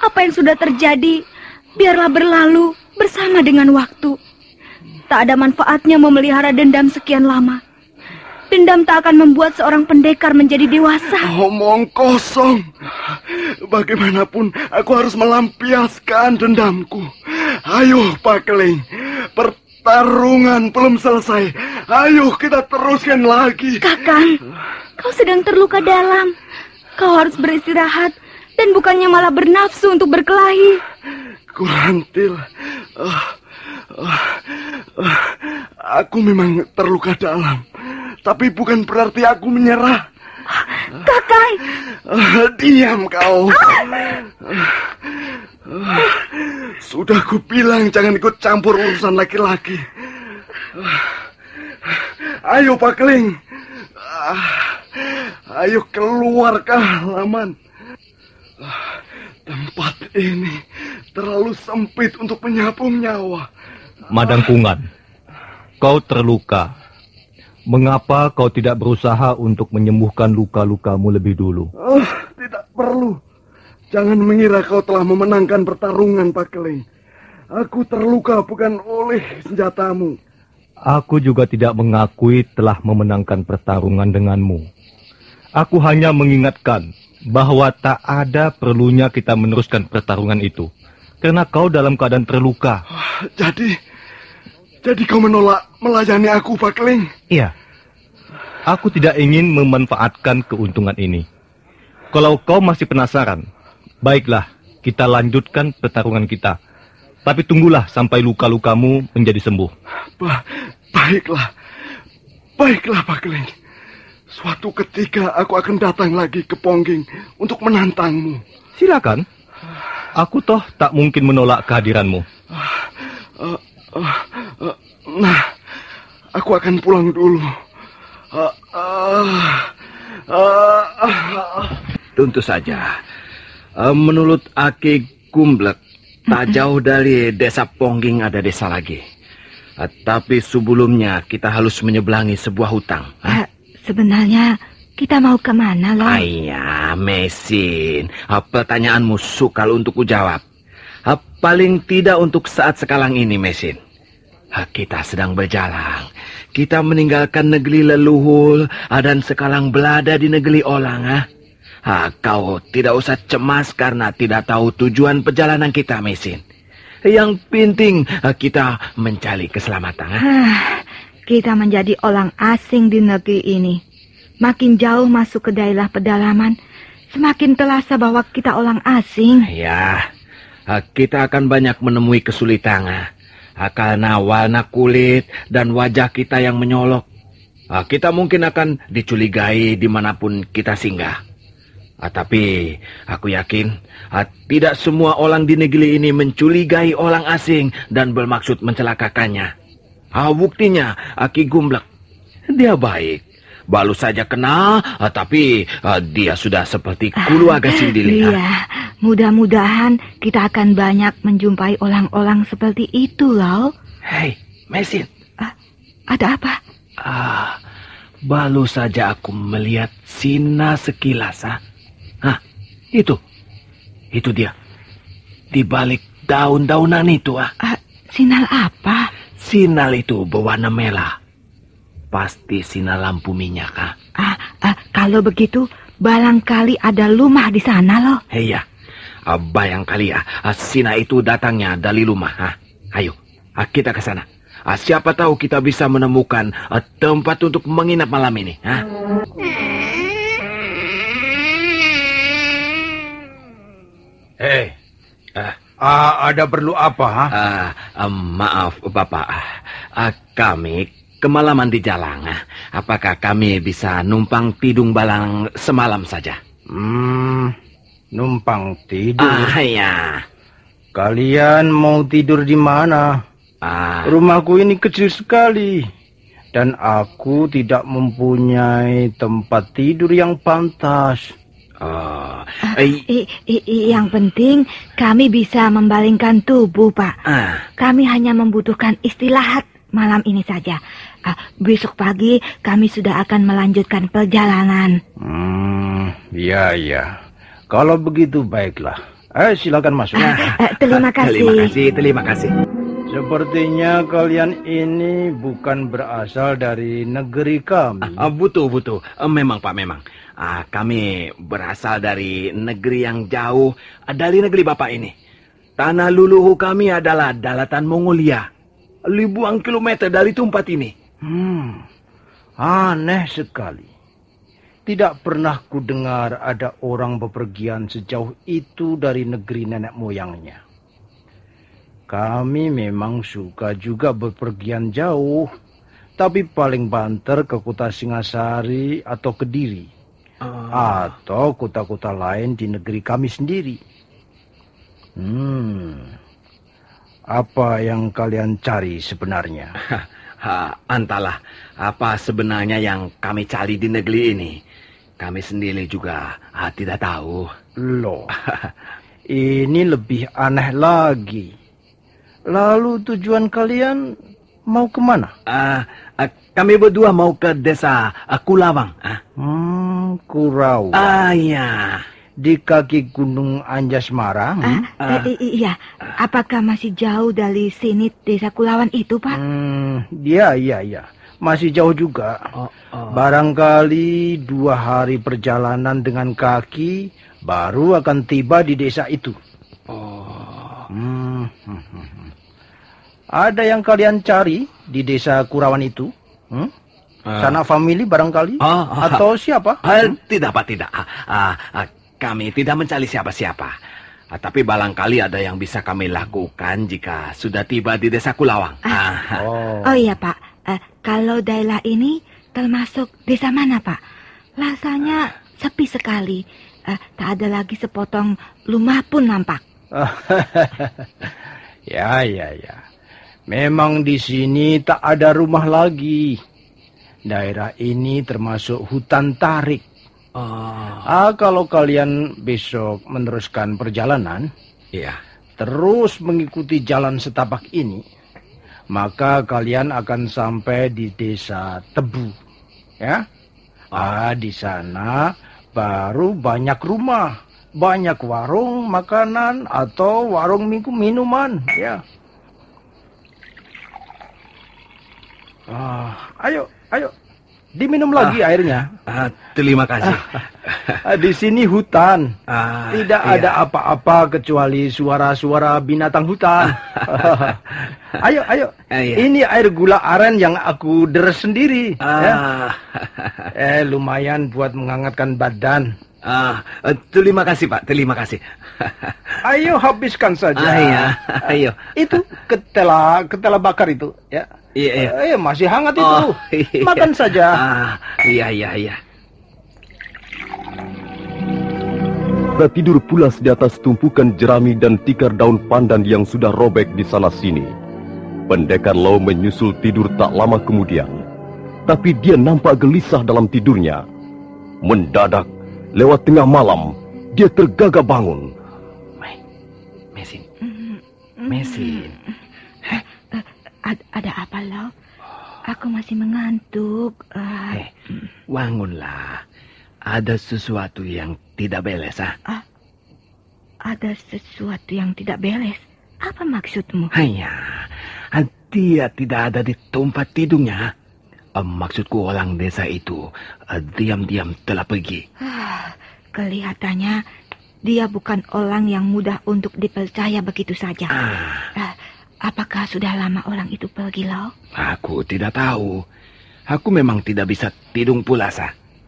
apa yang sudah terjadi, biarlah berlalu bersama dengan waktu. Tak ada manfaatnya memelihara dendam sekian lama. Dendam tak akan membuat seorang pendekar menjadi dewasa. Omong kosong. Bagaimanapun aku harus melampiaskan dendamku. Ayo, Pakeling. Pertarungan belum selesai. Ayo kita teruskan lagi. Kakang, kau sedang terluka dalam. Kau harus beristirahat dan bukannya malah bernafsu untuk berkelahi. Kurantil. Aku memang terluka dalam, tapi bukan berarti aku menyerah. Kakang! Diam kau. Sudah kubilang jangan ikut campur urusan laki-laki. Ayo Pakling. Ayo keluar ke halaman. Tempat ini terlalu sempit untuk menyapung nyawa. Madangkungan, kau terluka. Mengapa kau tidak berusaha untuk menyembuhkan luka-lukamu lebih dulu? Tidak perlu. Jangan mengira kau telah memenangkan pertarungan, Pakling. Aku terluka bukan oleh senjatamu. Aku juga tidak mengakui telah memenangkan pertarungan denganmu. Aku hanya mengingatkan bahwa tak ada perlunya kita meneruskan pertarungan itu, karena kau dalam keadaan terluka. Jadi kau menolak melayani aku, Pakling? Iya. Aku tidak ingin memanfaatkan keuntungan ini. Kalau kau masih penasaran, baiklah, kita lanjutkan pertarungan kita. Tapi tunggulah sampai luka-lukamu menjadi sembuh. Baiklah. Baiklah, Pakling. Suatu ketika aku akan datang lagi ke Pongging untuk menantangmu. Silakan. Aku toh tak mungkin menolak kehadiranmu. Nah, aku akan pulang dulu. Tentu saja. Menurut Aki Gumblek, tak jauh dari desa Pongging ada desa lagi. Tapi sebelumnya kita harus menyeberangi sebuah hutang. Sebenarnya kita mau kemana, loh? Ayah, Mesin. Pertanyaanmu sukar untuk kujawab. Paling tidak untuk saat sekarang ini, Mesin. Kita sedang berjalan. Kita meninggalkan negeri leluhur dan sekarang berada di negeri orang. Kau tidak usah cemas karena tidak tahu tujuan perjalanan kita, Mesin. Yang penting kita mencari keselamatan. Kita menjadi orang asing di negeri ini. Makin jauh masuk ke daerah pedalaman, semakin terasa bahwa kita orang asing. Ya, kita akan banyak menemui kesulitan. Karena warna kulit dan wajah kita yang menyolok. Kita mungkin akan dicurigai dimanapun kita singgah. Tapi aku yakin tidak semua orang di negeri ini mencurigai orang asing dan bermaksud mencelakakannya. Buktinya Aki Gumblek, dia baik. Baru saja kenal, tapi dia sudah seperti keluarga sendiri. Iya, mudah-mudahan kita akan banyak menjumpai orang-orang seperti itu, loh. Hei, Mesin. Ada apa? Baru saja aku melihat Sina sekilas. Itu dia. Di balik daun-daunan itu. Sinyal apa? Sinyal itu berwarna merah. Pasti sinyal lampu minyak. Kalau begitu, barangkali ada rumah di sana, loh. Iya, barangkali sinyal itu datangnya dari rumah. Ayo, kita ke sana. Siapa tahu kita bisa menemukan tempat untuk menginap malam ini. Ada perlu apa? Maaf, Bapak. Kami kemalaman di jalan. Apakah kami bisa numpang tidung balang semalam saja? Numpang tidur? Ya. Kalian mau tidur di mana? Rumahku ini kecil sekali. Dan aku tidak mempunyai tempat tidur yang pantas. Yang penting kami bisa membalingkan tubuh, Pak. Kami hanya membutuhkan istirahat malam ini saja. Besok pagi kami sudah akan melanjutkan perjalanan. Iya. Kalau begitu baiklah. Silakan masuk. Terima kasih. Terima kasih. Sepertinya kalian ini bukan berasal dari negeri kami. Betul. Memang, Pak, memang. Kami berasal dari negeri yang jauh dari negeri Bapak ini. Tanah leluhur kami adalah daratan Mongolia. Ribuan kilometer dari tempat ini. Aneh sekali. Tidak pernah ku dengar ada orang bepergian sejauh itu dari negeri nenek moyangnya. Kami memang suka juga berpergian jauh, tapi paling banter ke kota Singasari atau Kediri, atau kota-kota lain di negeri kami sendiri. Apa yang kalian cari sebenarnya? Entahlah, apa sebenarnya yang kami cari di negeri ini. Kami sendiri juga tidak tahu. Loh, ini lebih aneh lagi. Lalu tujuan kalian mau kemana? Kami berdua mau ke desa Kulawang. Kurawang. Iya. Di kaki Gunung Anjasmara. Iya. Apakah masih jauh dari sini desa Kulawang itu, Pak? Iya. Masih jauh juga. Barangkali 2 hari perjalanan dengan kaki baru akan tiba di desa itu. Ada yang kalian cari di desa Kurawan itu? Sanak famili barangkali? Atau siapa? Tidak, Pak, tidak. Kami tidak mencari siapa-siapa. Tapi barangkali ada yang bisa kami lakukan jika sudah tiba di desa Kulawang. Oh iya, Pak. Kalau daerah ini termasuk desa mana, Pak? Rasanya sepi sekali. Tak ada lagi sepotong rumah pun nampak. Ya. Memang di sini tak ada rumah lagi. Daerah ini termasuk hutan tarik. Kalau kalian besok meneruskan perjalanan, terus mengikuti jalan setapak ini, maka kalian akan sampai di desa Tebu. Ya, di sana baru banyak rumah, banyak warung makanan atau warung minuman. Ya. Ayo. Diminum lagi airnya. Terima kasih. Di sini hutan. Tidak ada apa-apa kecuali suara-suara binatang hutan. Ayo. Ini air gula aren yang aku deres sendiri. Lumayan buat menghangatkan badan. Terima kasih, Pak. Terima kasih. Ayo habiskan saja. Ayo. Itu ketela bakar itu, ya. Iya. Masih hangat itu. Makan saja. Iya. Tidur pulas di atas tumpukan jerami dan tikar daun pandan yang sudah robek di sana sini. Pendekar Lau menyusul tidur tak lama kemudian. Tapi dia nampak gelisah dalam tidurnya. Mendadak, lewat tengah malam, dia tergagap bangun. Mesin. Ada apa, Lau? Aku masih mengantuk. Bangunlah. Ada sesuatu yang tidak beres, Ada sesuatu yang tidak beres? Apa maksudmu? Dia tidak ada di tempat tidurnya. Maksudku orang desa itu diam-diam telah pergi. Kelihatannya dia bukan orang yang mudah untuk dipercaya begitu saja. Apakah sudah lama orang itu pergi, Lau? Aku tidak tahu. Aku memang tidak bisa tidur pulas.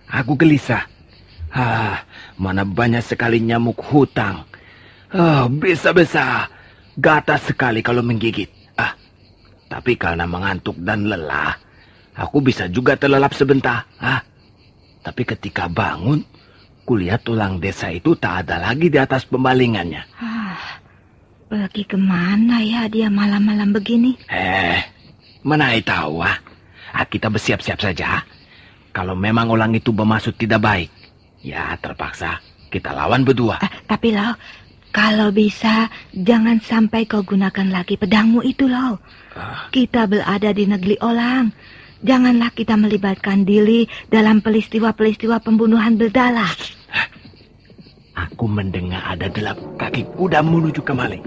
Aku gelisah. Mana banyak sekali nyamuk hutang. Bisa-bisa gatal sekali kalau menggigit. Tapi karena mengantuk dan lelah, aku bisa juga terlelap sebentar. Tapi ketika bangun, kulihat tulang desa itu tak ada lagi di atas pembalingannya. Pergi kemana ya dia malam-malam begini? Mana tahu. Kita bersiap-siap saja. Kalau memang orang itu bermaksud tidak baik, ya terpaksa kita lawan berdua. Tapi Lau, kalau bisa jangan sampai kau gunakan lagi pedangmu itu, Lau. Kita berada di negeri orang. Janganlah kita melibatkan diri dalam peristiwa-peristiwa pembunuhan berdarah. Aku mendengar ada delap kaki kuda menuju kemari.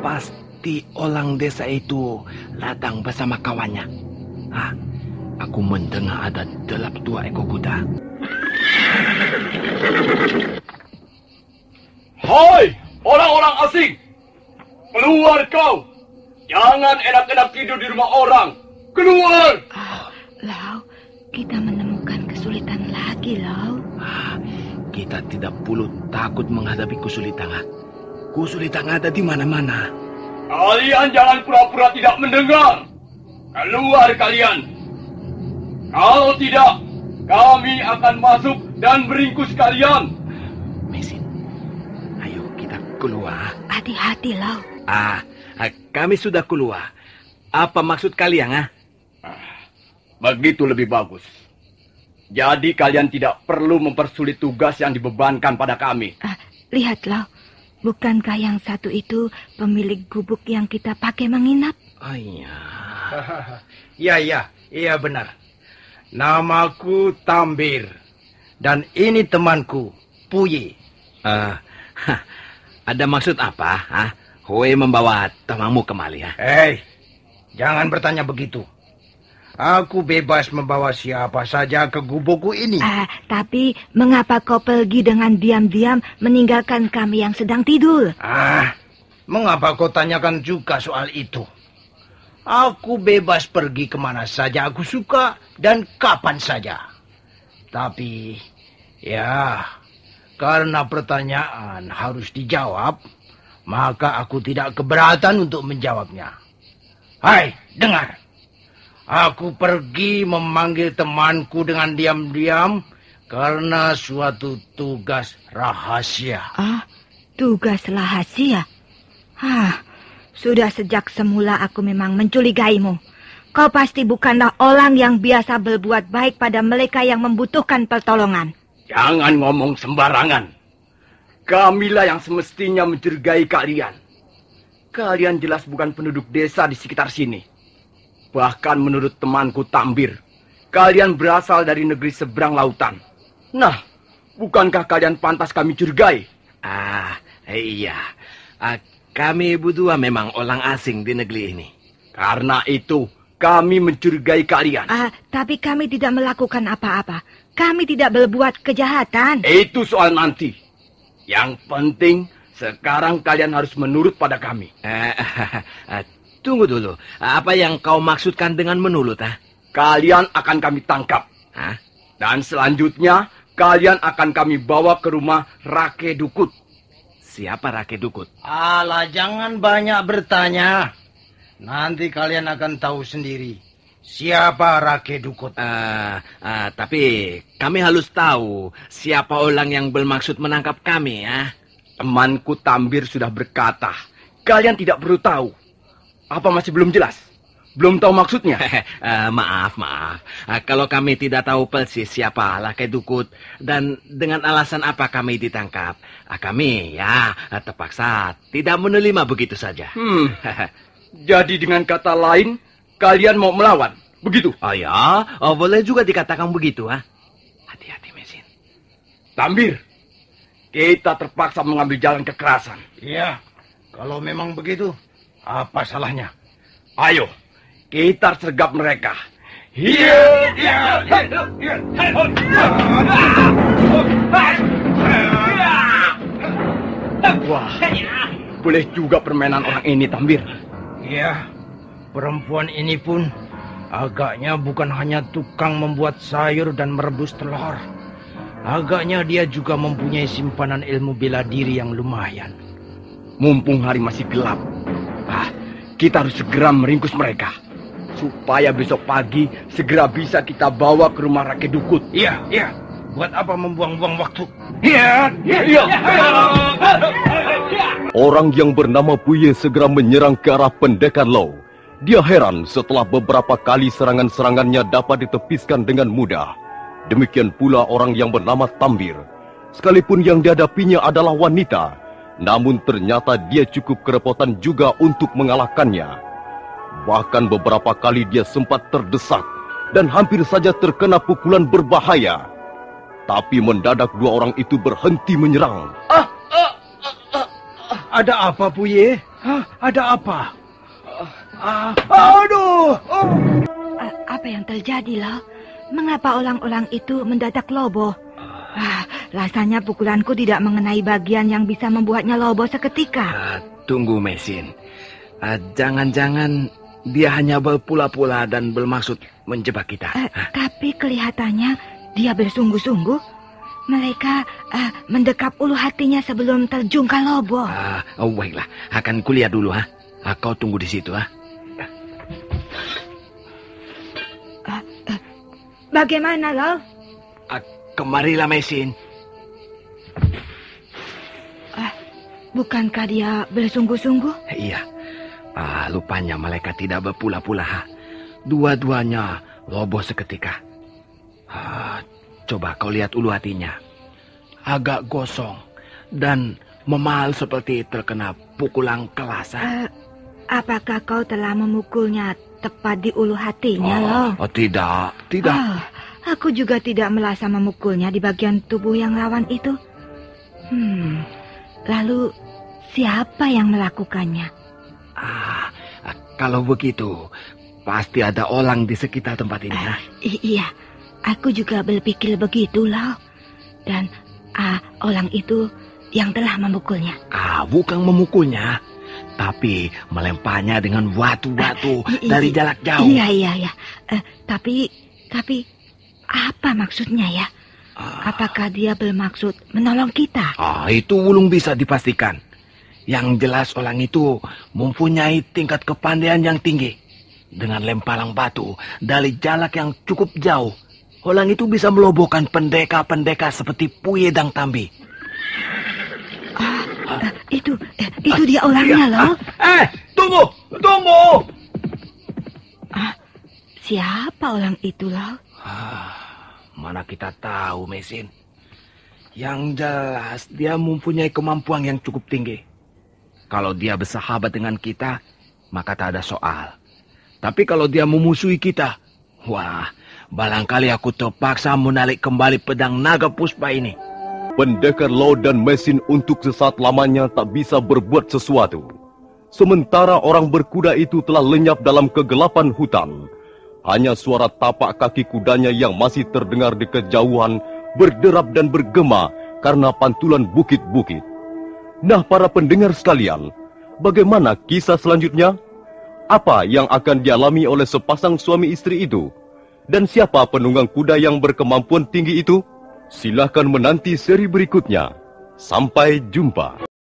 Pasti orang desa itu datang bersama kawannya. Aku mendengar ada delap 2 ekor kuda. Hai, orang-orang asing! Keluar kau! Jangan enak-enak tidur di rumah orang! Keluar! Lau, kita menemukan kesulitan lagi, Lau. Kita tidak perlu takut menghadapi kesulitan. Kesulitan ada di mana-mana. Kalian jangan pura-pura tidak mendengar. Keluar kalian. Kalau tidak, kami akan masuk dan meringkus kalian. Mesin, ayo kita keluar. Hati-hati, Lau. Kami sudah keluar. Apa maksud kalian, Begitu lebih bagus. Jadi kalian tidak perlu mempersulit tugas yang dibebankan pada kami. Lihatlah, bukankah yang satu itu pemilik gubuk yang kita pakai menginap? Oh iya. Iya benar. Namaku Tambir. Dan ini temanku, Puye. Ada maksud apa? Hoe membawa temanmu kemari, Hei, jangan bertanya begitu. Aku bebas membawa siapa saja ke gubukku ini. Tapi mengapa kau pergi dengan diam-diam meninggalkan kami yang sedang tidur? Mengapa kau tanyakan juga soal itu? Aku bebas pergi kemana saja aku suka dan kapan saja. Tapi, ya, karena pertanyaan harus dijawab, maka aku tidak keberatan untuk menjawabnya. Hai, dengar. Aku pergi memanggil temanku dengan diam-diam karena suatu tugas rahasia. Tugas rahasia? Sudah sejak semula aku memang mencurigaimu. Kau pasti bukanlah orang yang biasa berbuat baik pada mereka yang membutuhkan pertolongan. Jangan ngomong sembarangan. Kamilah yang semestinya mencurigai kalian. Kalian jelas bukan penduduk desa di sekitar sini. Bahkan menurut temanku Tambir, kalian berasal dari negeri seberang lautan. Nah, bukankah kalian pantas kami curigai? Iya. Kami berdua memang orang asing di negeri ini. Karena itu, kami mencurigai kalian. Tapi kami tidak melakukan apa-apa. Kami tidak berbuat kejahatan. Itu soal nanti. Yang penting, sekarang kalian harus menurut pada kami. Tunggu dulu. Apa yang kau maksudkan dengan menurut? Kalian akan kami tangkap. Dan selanjutnya, kalian akan kami bawa ke rumah Rake Dukut. Siapa Rake Dukut? Alah, jangan banyak bertanya. Nanti kalian akan tahu sendiri siapa Rake Dukut. Tapi kami harus tahu siapa orang yang bermaksud menangkap kami, Temanku Tambir sudah berkata, kalian tidak perlu tahu. Apa masih belum jelas? Belum tahu maksudnya? Maaf. Kalau kami tidak tahu persis siapa Rake Dukut dan dengan alasan apa kami ditangkap, kami terpaksa tidak menerima begitu saja. Jadi dengan kata lain, kalian mau melawan, begitu? Boleh juga dikatakan begitu. Hati-hati, Mesin. Tambir, kita terpaksa mengambil jalan kekerasan. Iya, kalau memang begitu, apa salahnya? Ayo, kita sergap mereka. Wah, boleh juga permainan orang ini, Tambir. Iya, perempuan ini pun agaknya bukan hanya tukang membuat sayur dan merebus telur. Agaknya dia juga mempunyai simpanan ilmu bela diri yang lumayan. Mumpung hari masih gelap, kita harus segera meringkus mereka. Supaya besok pagi segera bisa kita bawa ke rumah Rake Dukut. Iya. Buat apa membuang-buang waktu? Iya. Orang yang bernama Puye segera menyerang ke arah Pendekar Lau. Dia heran setelah beberapa kali serangan-serangannya dapat ditepiskan dengan mudah. Demikian pula orang yang bernama Tambir. Sekalipun yang dihadapinya adalah wanita, namun ternyata dia cukup kerepotan juga untuk mengalahkannya. Bahkan beberapa kali dia sempat terdesak dan hampir saja terkena pukulan berbahaya. Tapi mendadak dua orang itu berhenti menyerang. Ada apa, Puye? Ada apa? Aduh! Apa yang terjadi, Lau? Mengapa orang-orang itu mendadak loboh? Rasanya pukulanku tidak mengenai bagian yang bisa membuatnya loboh seketika. Tunggu, Mesin. Jangan-jangan dia hanya berpula-pula dan bermaksud menjebak kita. Tapi kelihatannya dia bersungguh-sungguh. Mereka mendekap ulu hatinya sebelum terjun ke lobo. Baiklah, akan kulihat dulu, ha. Kau tunggu di situ, ha. Bagaimana, Lol? Kemarilah, Mesin. Bukankah dia bersungguh-sungguh? Iya. Lupanya malaikat tidak berpula-pula, ha. Dua-duanya roboh seketika. Coba kau lihat ulu hatinya. Agak gosong dan memal seperti terkena pukulan kelas. Apakah kau telah memukulnya tepat di ulu hatinya, Lol? Tidak. Aku juga tidak merasa memukulnya di bagian tubuh yang rawan itu. Lalu siapa yang melakukannya? Kalau begitu, pasti ada orang di sekitar tempat ini. Iya, aku juga berpikir begitu, Lol. Dan orang itu yang telah memukulnya. Bukan memukulnya, tapi melemparnya dengan batu-batu dari jarak jauh. Iya. Tapi apa maksudnya ya? Apakah dia bermaksud menolong kita? Itu belum bisa dipastikan. Yang jelas orang itu mempunyai tingkat kepandaian yang tinggi. Dengan lemparan batu dari jarak yang cukup jauh, orang itu bisa melobohkan pendekar-pendekar seperti Puye dan Tambi. Itu dia orangnya, Lol. Tunggu! Siapa orang itu, Lol? Mana kita tahu, Mesin. Yang jelas dia mempunyai kemampuan yang cukup tinggi. Kalau dia bersahabat dengan kita, maka tak ada soal. Tapi kalau dia memusuhi kita, barangkali aku terpaksa menarik kembali pedang naga puspa ini. Pendekar Law dan Mesin untuk sesaat lamanya tak bisa berbuat sesuatu. Sementara orang berkuda itu telah lenyap dalam kegelapan hutan. Hanya suara tapak kaki kudanya yang masih terdengar di kejauhan berderap dan bergema karena pantulan bukit-bukit. Nah, para pendengar sekalian, bagaimana kisah selanjutnya? Apa yang akan dialami oleh sepasang suami istri itu? Dan siapa penunggang kuda yang berkemampuan tinggi itu? Silahkan menanti seri berikutnya. Sampai jumpa.